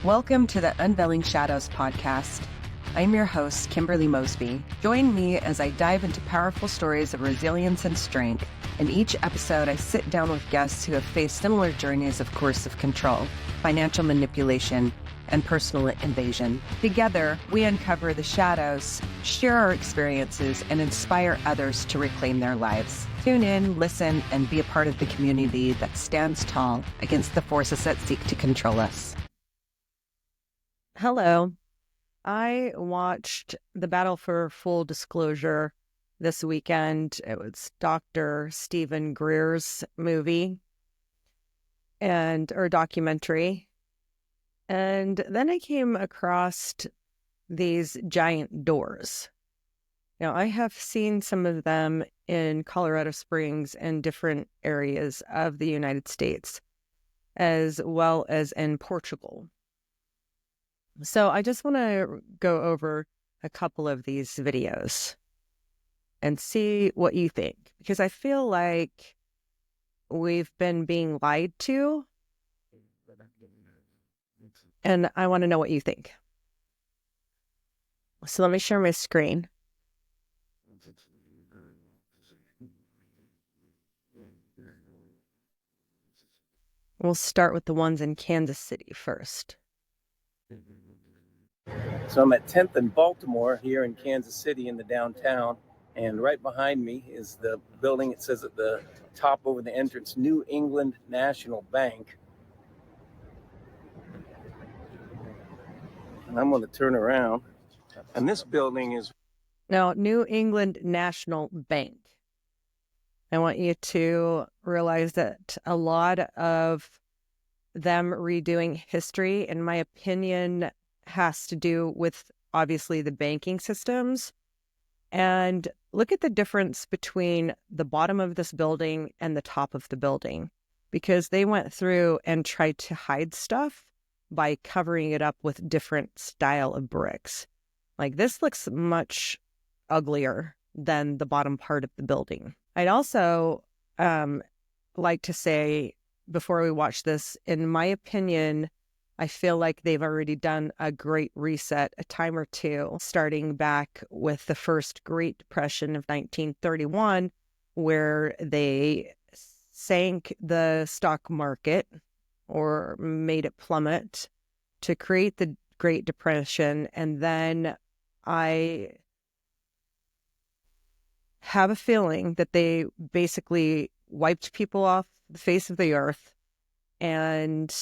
Welcome to the Unveiling Shadows podcast. I'm your host, Kimberly Mosby. Join me as I dive into powerful stories of resilience and strength. In each episode, I sit down with guests who have faced similar journeys of coercive control, financial manipulation, and personal invasion. Together, we uncover the shadows, share our experiences, and inspire others to reclaim their lives. Tune in, listen, and be a part of the community that stands tall against the forces that seek to control us. Hello. I watched The Battle for Full Disclosure this weekend. It was Dr. Stephen Greer's movie or documentary. And then I came across these giant doors. Now, I have seen some of them in Colorado Springs and different areas of the United States, as well as in Portugal. So I just want to go over a couple of these videos and see what you think, because I feel like we've been being lied to, and I want to know what you think. So let me share my screen. We'll start with the ones in Kansas City first. So I'm at 10th and Baltimore here in Kansas City in the downtown, and right behind me is the building. It says at the top over the entrance, New England National Bank. And I'm going to turn around, and this building is... Now, New England National Bank. I want you to realize that a lot of them redoing history, in my opinion, has to do with obviously the banking systems. And look at the difference between the bottom of this building and the top of the building, because they went through and tried to hide stuff by covering it up with different style of bricks. Like, this looks much uglier than the bottom part of the building. I'd also like to say, before we watch this, in my opinion, I feel like they've already done a great reset a time or two, starting back with the first Great Depression of 1931, where they sank the stock market or made it plummet to create the Great Depression. And then I have a feeling that they basically wiped people off the face of the earth and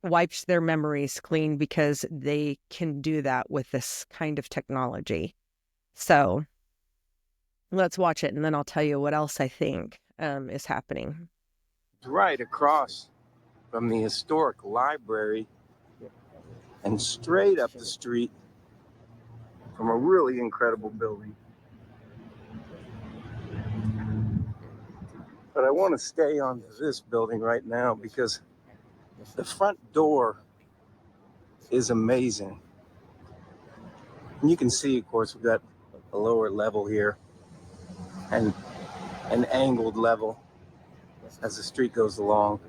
wiped their memories clean, because they can do that with this kind of technology. So let's watch it, and then I'll tell you what else I think is happening. Right across from the historic library and straight up the street from a really incredible building. But I want to stay on this building right now because the front door is amazing. And you can see, of course, we've got a lower level here and an angled level as the street goes along.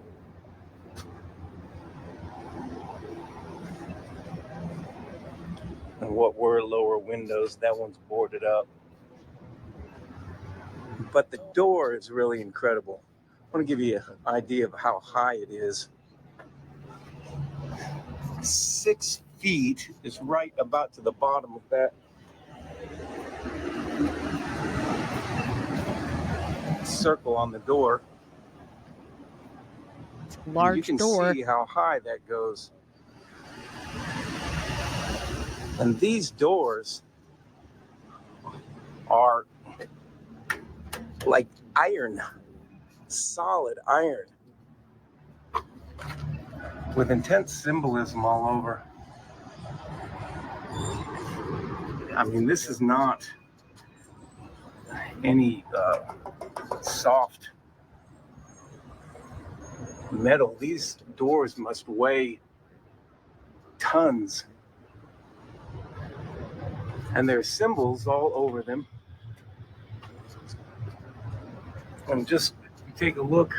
And what were lower windows, that one's boarded up. But the door is really incredible. I want to give you an idea of how high it is. 6 feet is right about to the bottom of that circle on the door. Large you can door. see how high that goes. And these doors are like iron, solid iron, with intense symbolism all over. I mean, this is not any soft metal. These doors must weigh tons. And there's symbols all over them. And just take a look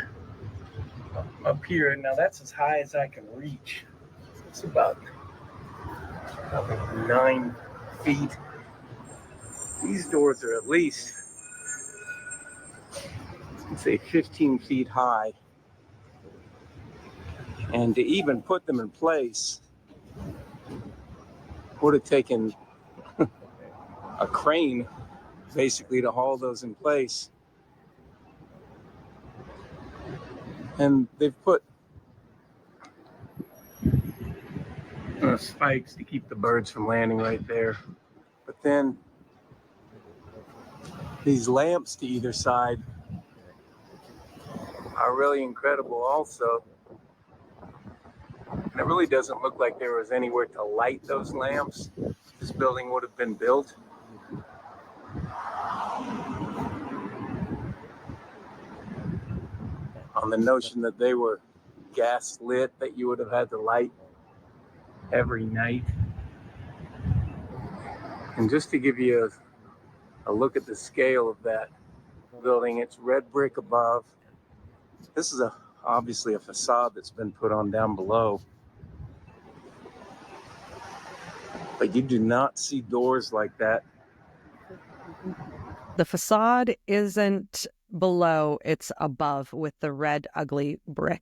up here. Now that's as high as I can reach. It's about 9 feet. These doors are at least, let's say, 15 feet high. And to even put them in place would have taken a crane basically to haul those in place. And they've put spikes to keep the birds from landing right there. But then these lamps to either side are really incredible also. And it really doesn't look like there was anywhere to light those lamps. This building would have been built. On the notion that they were gas lit, that you would have had to light every night. And just to give you a look at the scale of that building, it's red brick above. This is obviously a facade that's been put on down below. But you do not see doors like that. The facade isn't below, it's above with the red, ugly brick,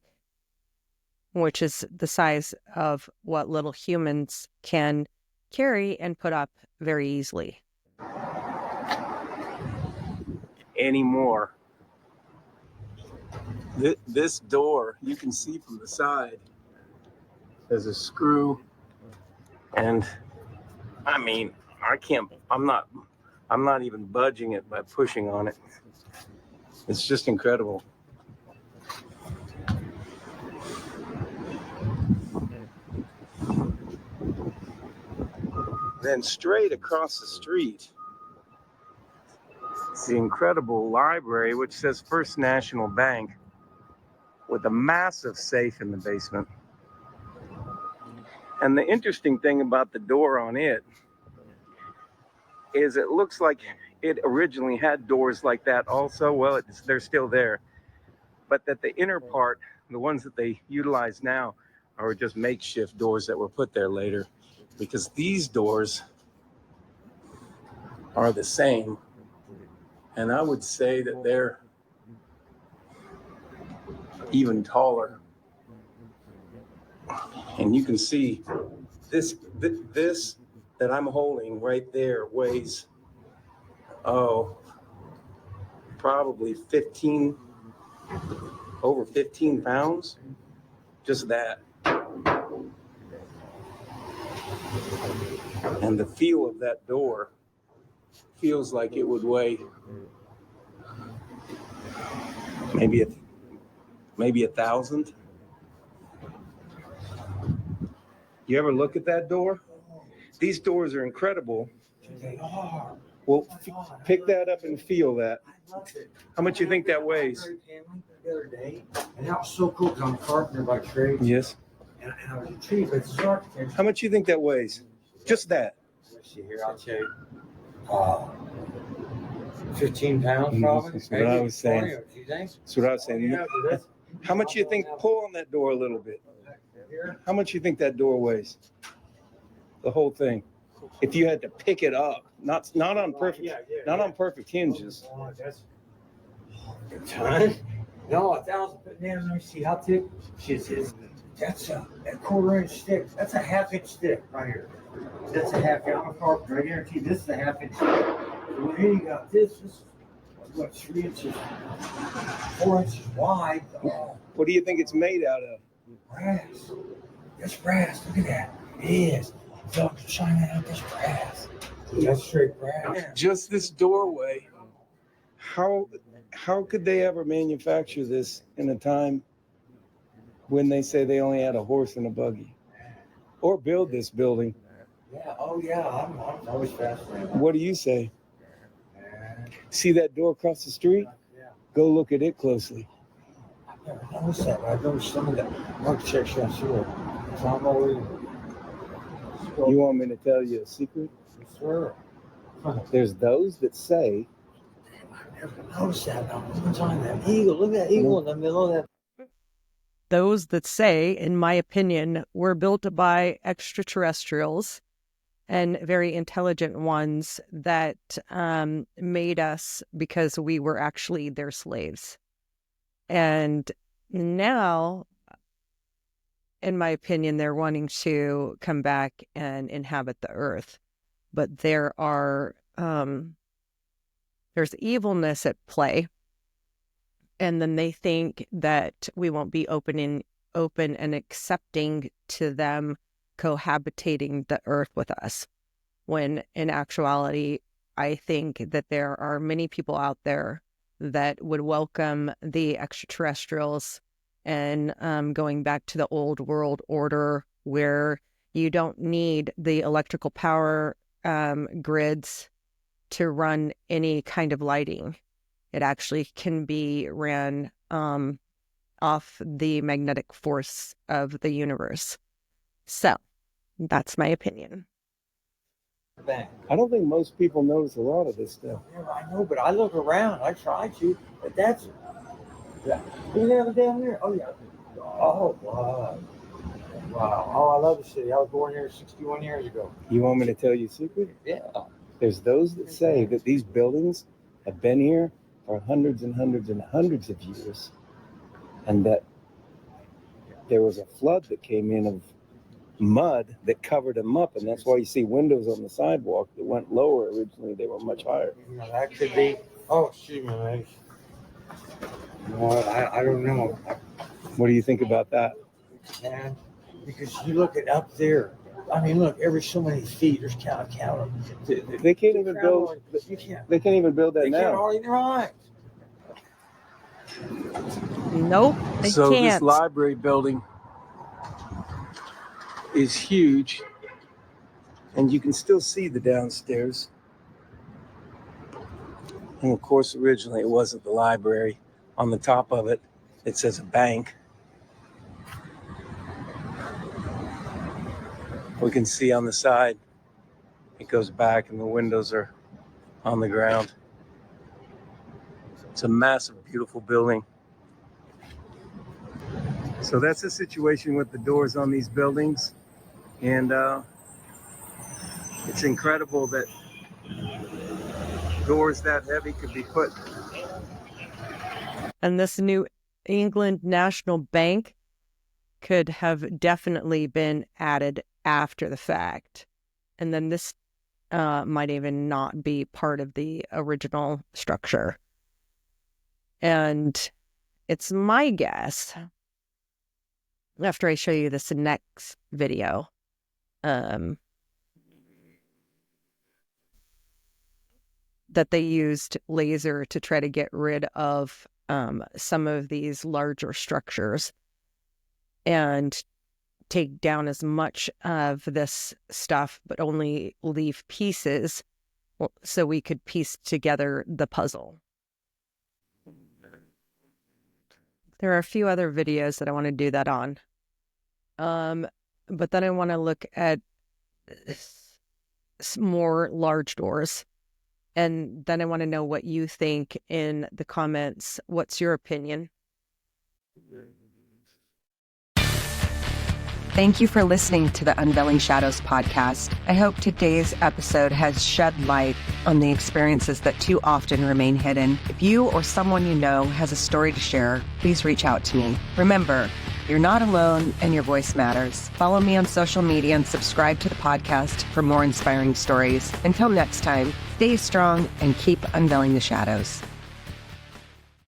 which is the size of what little humans can carry and put up very easily. Anymore. This door, you can see from the side, there's a screw, and I mean, I'm not even budging it by pushing on it. It's just incredible. Then straight across the street, it's the incredible library, which says First National Bank, with a massive safe in the basement. And the interesting thing about the door on it is it looks like it originally had doors like that also. Well, they're still there. But that the inner part, the ones that they utilize now, are just makeshift doors that were put there later. Because these doors are the same. And I would say that they're even taller. And you can see this that I'm holding right there weighs, probably over 15 pounds. Just that. And the feel of that door feels like it would weigh maybe 1,000. You ever look at that door? These doors are incredible. They are. Well, pick that up and feel that. How much you think that weighs? The other day, and that was so cool because I'm a carpenter by trade. Yes. And I was a tree, but it's architect. How much you think that weighs? Just that. Let's see here, I'll tell you. 15 pounds probably. That's what I was saying. 20, you think? That's what I was saying. Yeah, that's, How much you think? Pull on that door a little bit. How much you think that door weighs? The whole thing. If you had to pick it up, not on perfect hinges. That's a ton. No, 1,000. Man, let me see how thick she says. That's a quarter-inch stick. That's a half-inch stick right here. That's a half. I'm a carpenter. I guarantee this is a half-inch stick. So here you got this. This is what, 3 inches, 4 inches wide. Oh, What do you think it's made out of? brass. That's brass. Look at that. It is. So shine that out. That's brass. That's straight brass. Just this doorway. How could they ever manufacture this in a time when they say they only had a horse and a buggy? Or build this building? Yeah. Oh, yeah. I'm always fascinated. What do you say? Yeah. See that door across the street? Yeah. Go look at it closely. I've never noticed that, but I've noticed some of the architecture on sewer. So I'm always. You want me to tell you a secret? Sure. There's those that say I never noticed that. Now, one time that eagle, look at that eagle in the middle of that. those that say, in my opinion, were built by extraterrestrials and very intelligent ones that made us because we were actually their slaves. And now, in my opinion, they're wanting to come back and inhabit the earth. But there's evilness at play. And then they think that we won't be open and accepting to them cohabitating the earth with us. When in actuality, I think that there are many people out there that would welcome the extraterrestrials and going back to the old world order where you don't need the electrical power grids to run any kind of lighting. It actually can be ran off the magnetic force of the universe. So that's my opinion. I don't think most people notice a lot of this stuff. Yeah, I know, but I look around. I try to, but that's. You never down there? Oh, yeah. Oh, wow. Wow. Oh, I love the city. I was born here 61 years ago. You want me to tell you a secret? Yeah. There's those that say that these buildings have been here for hundreds and hundreds and hundreds of years, and that there was a flood that came in of mud that covered them up, and that's why you see windows on the sidewalk that went lower. Originally, they were much higher. You know, that could be. Oh, shoot, my legs. You know what? I don't know. What do you think about that? Man, because you look at up there. I mean, look, every so many feet, there's count them. They can't even build. You can't. They can't even build that They now. can't hardly right. Nope, they So can't. this library building is huge, and you can still see the downstairs. And of course, originally it wasn't the library. On the top of it, it says a bank. We can see on the side, it goes back and the windows are on the ground. It's a massive, beautiful building. So that's the situation with the doors on these buildings. And it's incredible that doors that heavy could be put. And this New England National Bank could have definitely been added after the fact. And then this might even not be part of the original structure. And it's my guess, after I show you this next video, that they used laser to try to get rid of some of these larger structures and take down as much of this stuff, but only leave pieces so we could piece together the puzzle. There are a few other videos that I want to do that on. But then I want to look at more large doors. And then I want to know what you think in the comments. What's your opinion? Thank you for listening to the Unveiling Shadows podcast. I hope today's episode has shed light on the experiences that too often remain hidden. If you or someone you know has a story to share, please reach out to me. Remember, you're not alone and your voice matters. Follow me on social media and subscribe to the podcast for more inspiring stories. Until next time, stay strong and keep unveiling the shadows.